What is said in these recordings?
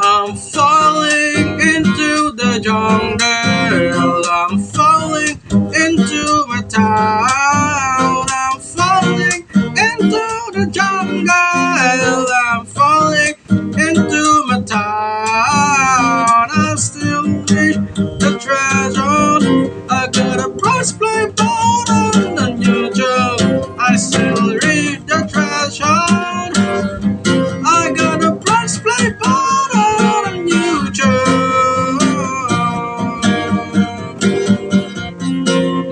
I'm falling into the jungle. I'm falling into my town. I'm falling into the jungle. I'm falling into my town. I still need the treasure. I got a price play board on the new job. I still read the treasure. I got a price play board on a new job.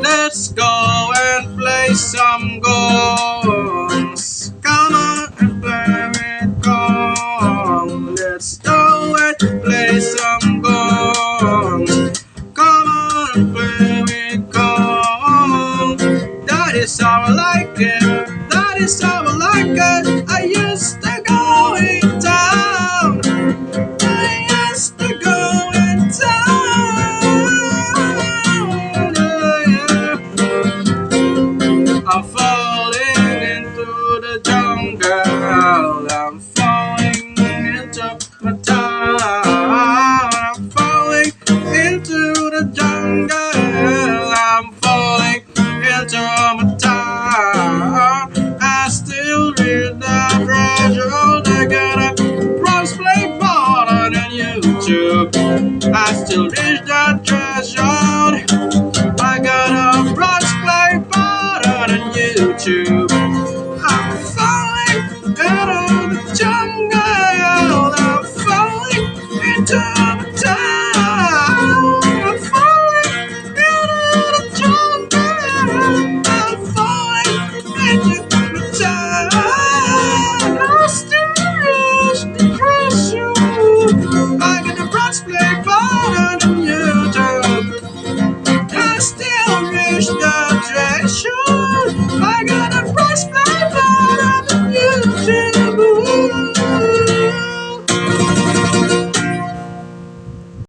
Let's go and play some goals. Come on and play with goals. Let's go and play some goals. Come on and play with goals. That is how I like it. That is how I like it. I used to go in town. I used to go in town. I'm falling into the jungle. I'm falling into my town. I'm falling into the jungle. I'm falling into my town. I still read the treasure. I got a bronze play board on YouTube. I still read the treasure. I got a bronze play board on YouTube. I'm falling into the jungle. I'm falling into